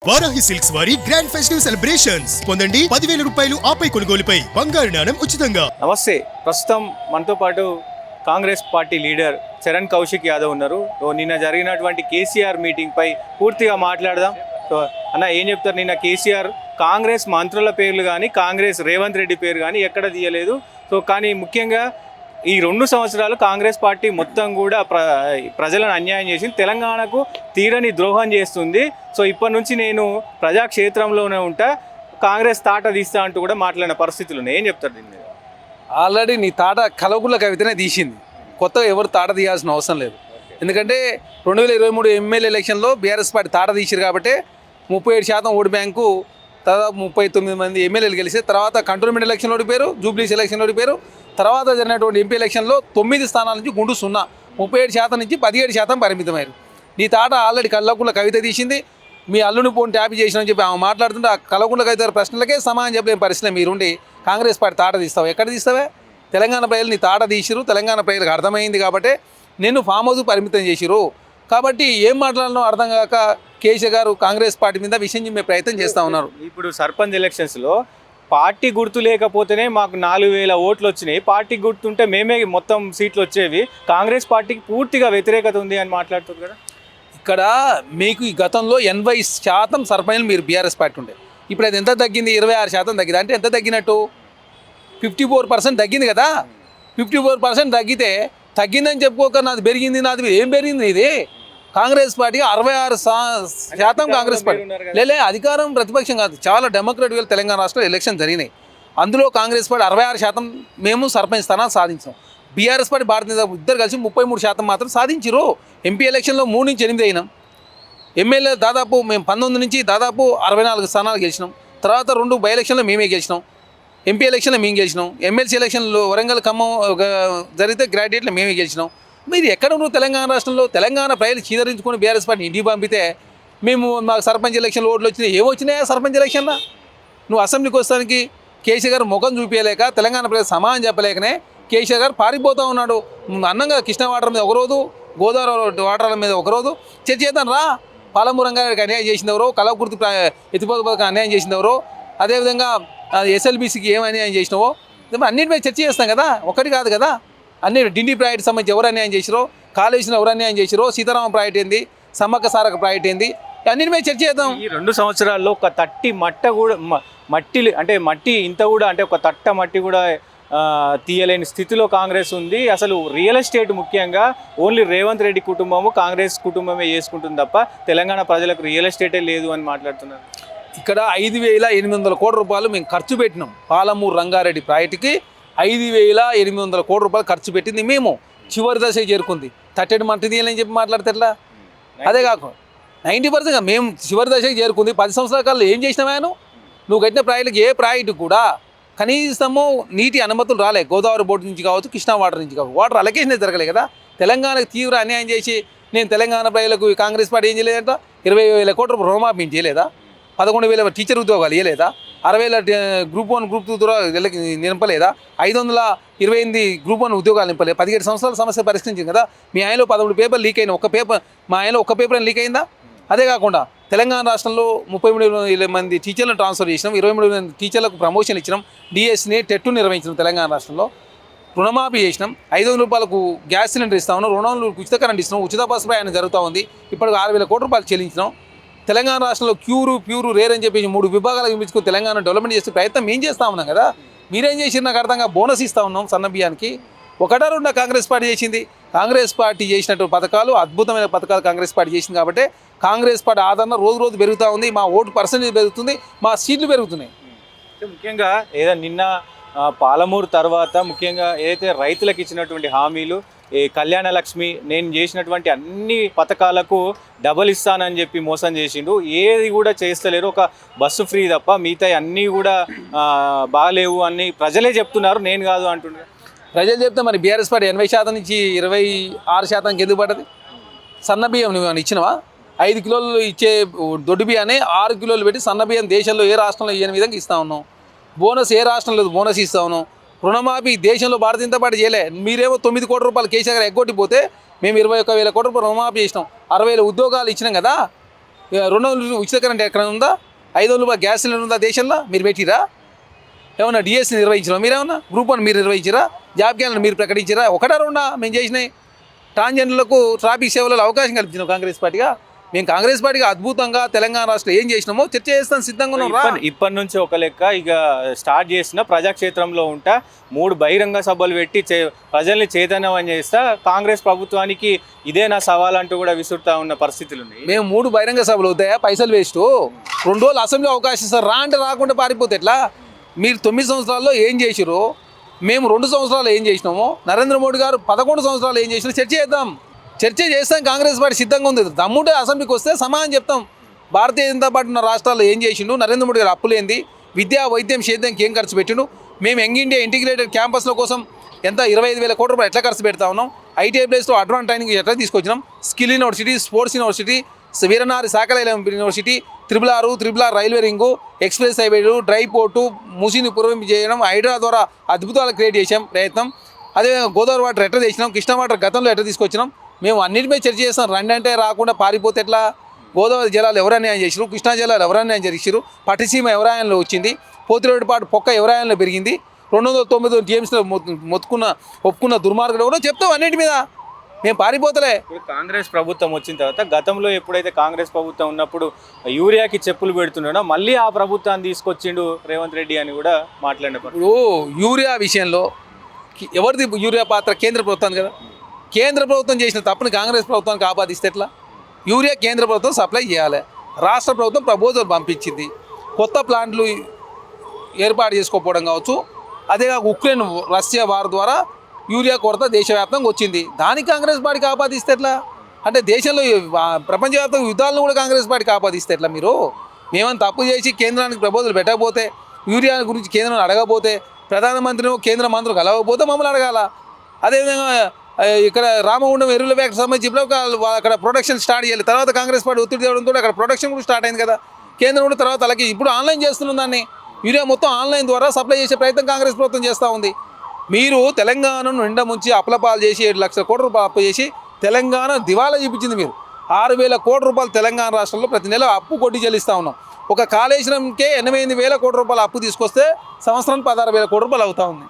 Varahi silks వారి grand festive celebrations పొందండి 10,000 రూపాయలు ఆపై కొనుగోలుపై బంగారు నాణెం ఉచితంగా. నమస్తే. ప్రస్తుతం మనతో పాటు కాంగ్రెస్ పార్టీ లీడర్ చరణ్ కౌశిక్ యాదవ్ ఉన్నారు. నిన్న జరిగినటువంటి కేసీఆర్ మీటింగ్ పై పూర్తిగా మాట్లాడదాం. అన్న ఏం చెప్తారు? నిన్న కేసీఆర్ కాంగ్రెస్ మంత్రుల పేర్లు కానీ కాంగ్రెస్ రేవంత్ రెడ్డి పేరు కానీ ఎక్కడ తీయలేదు. కానీ ముఖ్యంగా ఈ 2 సంవత్సరాలు కాంగ్రెస్ పార్టీ మొత్తం కూడా ప్రజలను అన్యాయం చేసింది, తెలంగాణకు తీరని ద్రోహం చేస్తుంది. ఇప్పటి నుంచి నేను ప్రజాక్షేత్రంలోనే ఉంటా, కాంగ్రెస్ తాట తీస్తా అంటూ కూడా మాట్లాడిన పరిస్థితులు ఉన్నాయి. ఏం చెప్తారు దీని మీద? ఆల్రెడీ నీ తాట కలవకుల కవితనే తీసింది, కొత్తగా ఎవరు తాట తీయాల్సిన అవసరం లేదు. ఎందుకంటే 2023 ఎమ్మెల్యే ఎలక్షన్లో బీఆర్ఎస్ పార్టీ తాట తీసిరు కాబట్టి 37% ఓటు బ్యాంకు, దాదాపు 39 మంది ఎమ్మెల్యేలు గెలిచి, తర్వాత కంటోన్మెంట్ ఎలక్షన్లో ఓడిపోయారు, జూబ్లీస్ ఎలక్షన్లో ఓడిపోయారు. తర్వాత జరిగినటువంటి ఎంపీ ఎలక్షన్లో 9 స్థానాల నుంచి గుండు 0, 37% నుంచి 17% పరిమితమయ్యారు. నీ తాట ఆల్రెడీ కల్లకుల కవిత తీసింది. మీ అల్లుని పోని ట్యాప్ చేసినని చెప్పి ఆమె మాట్లాడుతుంటే ఆ కల్లకుల కవిత ప్రశ్నలకే సమాధానం చెప్పలేని పరిస్థితి మీరుండి కాంగ్రెస్ పార్టీ తాట తీస్తావు. ఎక్కడ తీస్తావే? తెలంగాణ ప్రజలు నీ తాట తీసిరు, తెలంగాణ ప్రజలకు అర్థమైంది కాబట్టి నిన్ను ఫామ్ హౌస్ పరిమితం చేసిరు. కాబట్టి ఏం మాట్లాడడం అర్థం కాక కేసీఆర్ గారు కాంగ్రెస్ పార్టీ మీద విషయం చెప్పే ప్రయత్నం చేస్తూ ఉన్నారు. ఇప్పుడు సర్పంచ్ ఎలక్షన్స్లో పార్టీ గుర్తు లేకపోతేనే మాకు 4,000 ఓట్లు వచ్చినాయి, పార్టీ గుర్తుంటే మేమే మొత్తం సీట్లు వచ్చేవి, కాంగ్రెస్ పార్టీకి పూర్తిగా వ్యతిరేకత ఉంది అని మాట్లాడుతుంది కదా. ఇక్కడ మీకు ఈ గతంలో 80% సర్పంచ్లు మీరు బీఆర్ఎస్ పార్టీ ఉండే, ఇప్పుడు అది ఎంత తగ్గింది? 26% తగ్గింది. అంటే ఎంత తగ్గినట్టు? 54% తగ్గింది కదా. 54% తగ్గితే తగ్గిందని చెప్పుకోక నాది పెరిగింది, నాది ఏం పెరిగింది? ఇది కాంగ్రెస్ పార్టీ 66% కాంగ్రెస్ పార్టీ లేలే అధికారం ప్రతిపక్షం కాదు, చాలా డెమోక్రటిక్గా తెలంగాణ రాష్ట్రంలో ఎలక్షన్ జరిగినాయి. అందులో కాంగ్రెస్ పార్టీ 66% మేము సర్పంచ్ స్థానాలు సాధించాం. బీఆర్ఎస్ పార్టీ భారతీయ జనతా ఇద్దరు కలిసి 33% మాత్రం సాధించారు. ఎంపీ ఎలక్షన్లో 3 నుంచి 8 అయినాం. ఎమ్మెల్యే దాదాపు మేము 19 నుంచి దాదాపు 64 స్థానాలు గెలిచినాం. తర్వాత 2 బై ఎలక్షన్లో మేమే గెలిచినాం. ఎంపీ ఎలక్షన్లో మేము గెలిచినాం. ఎమ్మెల్సీ ఎలక్షన్లో వరంగల్ ఖమ్మం జరిగితే గ్రాడ్యుయేట్లో మేమే గెలిచినాం. మీరు ఎక్కడ నువ్వు తెలంగాణ రాష్ట్రంలో తెలంగాణ ప్రజలు చీదరించుకొని బీఆర్ఎస్ పార్టీ ఇంటికి పంపితే మేము మాకు సర్పంచ్ ఎలక్షన్లో ఓట్లు వచ్చినాయి. ఏమొచ్చినాయా సర్పంచ్ ఎలక్షన్లో? నువ్వు అసెంబ్లీకి వస్తానికి కేసీఆర్ గారు ముఖం చూపించలేక, తెలంగాణ ప్రజలు సమానం చెప్పలేకనే కేసీఆర్ గారు పారిపోతూ ఉన్నాడు. అన్నంగా కృష్ణా వాటర్ మీద ఒకరోజు, గోదావరి వాటర్ల మీద ఒకరోజు చర్చ చేద్దాం రా. పాలమూరు రంగారెడ్డికి అన్యాయం చేసింది ఎవరో, కలవకుర్తి ఎత్తిపోత పథకం అన్యాయం చేసింది ఎవరో, అదేవిధంగా ఎస్ఎల్బీసీకి ఏం అన్యాయం చేసినావో అన్నింటి మీద చర్చ చేస్తాం కదా. ఒకటి కాదు కదా, అన్ని డిండి ప్రాజెక్ట్ సంబంధించి ఎవరు అన్యాయం చేసిరో, కాళేశ్వరం ఎవరు అన్యాయం చేసిరో, సీతారామ ప్రాజెక్ట్ ఏంది, సమ్మక్క సారక ప్రాజెక్ట్ ఏంది, అన్నింటి మీద చర్చ చేద్దాం. ఈ 2 సంవత్సరాల్లో ఒక తట్టి మట్ట కూడా మట్టి ఇంత కూడా అంటే ఒక తట్ట మట్టి కూడా తీయలేని స్థితిలో కాంగ్రెస్ ఉంది. అసలు రియల్ ఎస్టేట్ ముఖ్యంగా ఓన్లీ రేవంత్ రెడ్డి కుటుంబము కాంగ్రెస్ కుటుంబమే చేసుకుంటుంది తప్ప తెలంగాణ ప్రజలకు రియల్ ఎస్టేటే లేదు అని మాట్లాడుతున్నారు. ఇక్కడ 5,800 కోట్ల రూపాయలు మేము ఖర్చు పెట్టినాం. పాలమూరు రంగారెడ్డి ప్రాజెక్టుకి 5,800 కోట్ల రూపాయలు ఖర్చు పెట్టింది మేము. చివరి దశకి చేరుకుంది. తట్టెడు మంట తీయాలని చెప్పి మాట్లాడితే ఎట్లా? అదే కాకుండా 90% మేము చివరి దశకి చేరుకుంది. 10 సంవత్సరాల కాలంలో ఏం చేసినావా? నువ్వు కట్టిన ప్రాజెక్టుకి ఏ ప్రాజెక్టు కూడా కనీసము నీటి అనుమతులు రాలే. గోదావరి బోర్డు నుంచి కావచ్చు, కృష్ణా వాటర్ నుంచి కావచ్చు, వాటర్ అలొకేషన్ జరగలే కదా. తెలంగాణకు తీవ్ర అన్యాయం చేసి నేను తెలంగాణ ప్రజలకు కాంగ్రెస్ పార్టీ ఏం చేయలేదంట? 20,000 కోట్ల రూపాయలు రుణమాఫీ చేయలేదా? 11,000 టీచర్ ఉద్యోగాలు ఇవ్వలేదా? 60,000 గ్రూప్ 1 గ్రూప్ 2 ద్వారా నింపలేదా? 528 గ్రూప్ 1 ఉద్యోగాలు నింపలేదు. 17 సంవత్సరాల సమస్య పరిష్కరించింది కదా. మీ ఆయనలో 13 పేపర్లు లీక్ అయిన మా ఆయనలో ఒక్క పేపర్ లీక్ అయిందా? అదే కాకుండా తెలంగాణ రాష్ట్రంలో 33,000 మంది టీచర్లను ట్రాన్స్ఫర్ చేసినాం, 23,000 మంది టీచర్లకు ప్రమోషన్ ఇచ్చినాం, డిఎస్ని టెట్ నిర్వహించినాం. తెలంగాణ రాష్ట్రంలో రుణమాఫీ చేసినాం. 500 రూపాయలకు గ్యాస్ సిలిండర్ ఇస్తా ఉన్నాం, రుణంలో ఉచిత కరెంట్ ఇస్తున్నాం, ఉచిత బస్సు ప్రయాణం జరుగుతూ ఉంది. ఇప్పటికి 6,000 కోట్ల రూపాయలు చెల్లించినాం. తెలంగాణ రాష్ట్రంలో ప్యూరు రేర్ అని చెప్పి 3 విభాగాలు విభజించుకుని తెలంగాణ డెవలప్మెంట్ చేసే ప్రయత్నం మేము చేస్తూ ఉన్నాం కదా. మీరేం చేసి నాకు అర్థంగా బోనస్ ఇస్తూ ఉన్నాం సన్న బియ్యానికి. ఒకటా రెండా కాంగ్రెస్ పార్టీ చేసింది. కాంగ్రెస్ పార్టీ చేసినట్టు పథకాలు, అద్భుతమైన పథకాలు కాంగ్రెస్ పార్టీ చేసింది కాబట్టి కాంగ్రెస్ పార్టీ ఆదరణ రోజు పెరుగుతూ ఉంది. మా ఓటు పర్సెంటేజ్ పెరుగుతుంది, మా సీట్లు పెరుగుతున్నాయి. ముఖ్యంగా నిన్న పాలమూరు తర్వాత ముఖ్యంగా ఏదైతే రైతులకు ఇచ్చినటువంటి హామీలు, ఈ కళ్యాణ లక్ష్మి, నేను చేసినటువంటి అన్ని పథకాలకు డబల్ ఇస్తానని చెప్పి మోసం చేసిండు. ఏది కూడా చేస్తలేరు, ఒక బస్సు ఫ్రీ తప్ప మిగతా అన్నీ కూడా బాగాలేవు అని ప్రజలే చెప్తున్నారు, నేను కాదు అంటున్నారు. ప్రజలు చెప్తే మరి బీఆర్ఎస్ పార్టీ 80% నుంచి 26%కి ఎందుకు పడ్డది? సన్న బియ్యం నువ్వు ఇచ్చినవా? 5 కిలోలు ఇచ్చే దొడ్డు బియ్యాన్ని 6 కిలోలు పెట్టి సన్న బియ్యం దేశంలో ఏ రాష్ట్రంలో ఇయ్యని విధంగా ఇస్తా ఉన్నాం. బోనస్ ఏ రాష్ట్రం లేదు, బోనస్ ఇస్తా ఉన్నాం. రుణమాఫీ దేశంలో భారతీయ జనతా పార్టీ చేయలే. మీరేమో 9 కోట్ల రూపాయలు కేసీఆర్ గారు ఎగ్గొట్టిపోతే మేము 21,000 కోట్ల రూపాయలు రుణమాఫీ చేసినాం, 60,000 ఉద్యోగాలు ఇచ్చినాం కదా. 200 ఉచిత కరెంట్ ఎక్కడ ఉందా? 500 రూపాయలు గ్యాస్ సిలిండర్ ఉందా దేశంలో? మీరు పెట్టిరా? ఏమన్నా డిఎస్సి నిర్వహించినా? మీరేమన్నా గ్రూప్ 1 మీరు నిర్వహించిరా? జాబ్ క్యాలెండర్ మీరు ప్రకటించిరా? ఒకటా రెండా మేము చేసినాయి? ట్రాన్స్జెండర్లకు ట్రాఫిక్ సేవలలో అవకాశం కల్పించినాం కాంగ్రెస్ పార్టీగా. మేము కాంగ్రెస్ పార్టీగా అద్భుతంగా తెలంగాణ రాష్ట్రంలో ఏం చేసినామో చర్చ చేస్తాం, సిద్ధంగా ఉన్నాం రా. ఇప్పటి నుంచి ఒక లెక్క ఇక స్టార్ట్ చేసిన ప్రజాక్షేత్రంలో ఉంటా 3 బహిరంగ సభలు పెట్టి ప్రజల్ని చైతన్యం చేస్తా. కాంగ్రెస్ ప్రభుత్వానికి ఇదే నా సవాల్ అంటూ కూడా విసురుతా ఉన్న పరిస్థితులు ఉన్నాయి. మేము 3 బహిరంగ సభలు అవుతాయా? పైసలు వేస్ట్. 2 రోజులు అసెంబ్లీ అవకాశం ఇస్తారు, రా అంటే రాకుండా పారిపోతే ఎట్లా? మీరు 9 సంవత్సరాల్లో ఏం చేసిరో, మేము 2 సంవత్సరాలు ఏం చేసినామో, నరేంద్ర మోడీ గారు 11 సంవత్సరాలు ఏం చేసినా చర్చ చేస్తాం. కాంగ్రెస్ పార్టీ సిద్ధంగా ఉంది. దమ్ముంటే అసెంబ్లీకి వస్తే సమాధానం చెప్తాం. భారతీయ జనతా పార్టీ ఉన్న రాష్ట్రాల్లో ఏం చేసిండు, నరేంద్ర మోడీ గారు అప్పులేంది, విద్యా వైద్యం సేద్యానికి ఏం ఖర్చు పెట్టిండు, మేము యంగ్ ఇండియా ఇంటిగ్రేటెడ్ క్యాంపస్ల కోసం ఎంత 25,000 కోట్ల రూపాయలు ఎట్లా ఖర్చు పెడతా ఉన్నాం, ఐటీఐ ప్లేస్లో అడ్వాన్స్ ట్రైనింగ్ ఎట్లా తీసుకొచ్చినాం, స్కిల్ యూనివర్సిటీ, స్పోర్ట్స్ యూనివర్సిటీ, వీరనారి శాఖల university, triple R railway ring, express హైవేలు, డ్రై పోర్టు, మూసీని పూర్వం చేయడం, హైడ్రా ద్వారా అద్భుతాలు క్రియేట్ చేసాం ప్రయత్నం. అదేవిధంగా గోదావరి వాటర్ ఎట్లా తెచ్చినాం, కృష్ణా వాటర్ గతంలో ఎట్లా తీసుకొచ్చినాం, మేము అన్నిటిపై చర్చ చేస్తాం. రండి అంటే రాకుండా పారిపోతే ఎట్లా? గోదావరి జలాలు ఎవరు అన్యాయం చేసిరు, కృష్ణా జలాలు ఎవరు అన్యాయం చేసిరు, పట్టిసీమ ఎవరాయంలో వచ్చింది, పోతిరెడ్డిపాటు పొక్క ఎవరాయంలో పెరిగింది, 209 టీఎంసీలో ఒప్పుకున్న దుర్మార్గుడు ఎవరో చెప్తాం. అన్నిటి మీద మేము పారిపోతలే. ఇప్పుడు కాంగ్రెస్ ప్రభుత్వం వచ్చిన తర్వాత గతంలో ఎప్పుడైతే కాంగ్రెస్ ప్రభుత్వం ఉన్నప్పుడు యూరియాకి చెప్పులు పెడుతున్నాడో మళ్ళీ ఆ ప్రభుత్వాన్ని తీసుకొచ్చిండు రేవంత్ రెడ్డి అని కూడా మాట్లాడినప్పుడు. ఇప్పుడు యూరియా విషయంలో ఎవరిది యూరియా పాత్ర? కేంద్ర ప్రభుత్వం కదా. కేంద్ర ప్రభుత్వం చేసిన తప్పుని కాంగ్రెస్ ప్రభుత్వానికి ఆపాదిస్తే ఎట్లా? యూరియా కేంద్ర ప్రభుత్వం సప్లై చేయాలి. రాష్ట్ర ప్రభుత్వం ప్రపోజల్ పంపించింది, కొత్త ప్లాంట్లు ఏర్పాటు చేసుకోకపోవడం కావచ్చు, అదేగా ఉక్రెయిన్ రష్యా వార్ ద్వారా యూరియా కొరత దేశవ్యాప్తంగా వచ్చింది. దానికి కాంగ్రెస్ పార్టీకి ఆపాదిస్తే ఎట్లా? అంటే దేశంలో ప్రపంచవ్యాప్తంగా యుద్ధాలను కూడా కాంగ్రెస్ పార్టీకి ఆపాదిస్తే ఎట్లా? మీరు మేమన్నా తప్పు చేసి కేంద్రానికి ప్రపోజల్ పెట్టకపోతే, యూరియా గురించి కేంద్రాన్ని అడగకపోతే, ప్రధానమంత్రిని కేంద్ర మంత్రులు కలవకపోతే మమ్మల్ని అడగాల. అదేవిధంగా ఇక్కడ రామగుండం ఎరువుల ఫ్యాక్టరీ సంబంధించి ఇప్పుడు అక్కడ ప్రొడక్షన్ స్టార్ట్ చేయాలి. తర్వాత కాంగ్రెస్ పార్టీ ఒత్తిడి తేవడంతో అక్కడ ప్రొడక్షన్ కూడా స్టార్ట్ అయింది కదా. కేంద్రం కూడా తర్వాత అలాగే ఇప్పుడు ఆన్లైన్ చేస్తున్నాం దాన్ని. యూరియా మొత్తం ఆన్లైన్ ద్వారా సప్లై చేసే ప్రయత్నం కాంగ్రెస్ ప్రభుత్వం చేస్తూ ఉంది. మీరు తెలంగాణను నిండా ముంచి అప్లపాలు చేసి 7 లక్షల కోట్ల రూపాయలు అప్పు చేసి తెలంగాణ దివాలా చూపించింది. మీరు 6,000 కోట్ల రూపాయలు తెలంగాణ రాష్ట్రంలో ప్రతి నెల అప్పు కొట్టి చెల్లిస్తూ ఉన్నాం. ఒక కాళేశ్వరంకే 88,000 కోట్ల రూపాయలు అప్పు తీసుకొస్తే సంవత్సరానికి 16,000 కోట్ల రూపాయలు అవుతా ఉంది.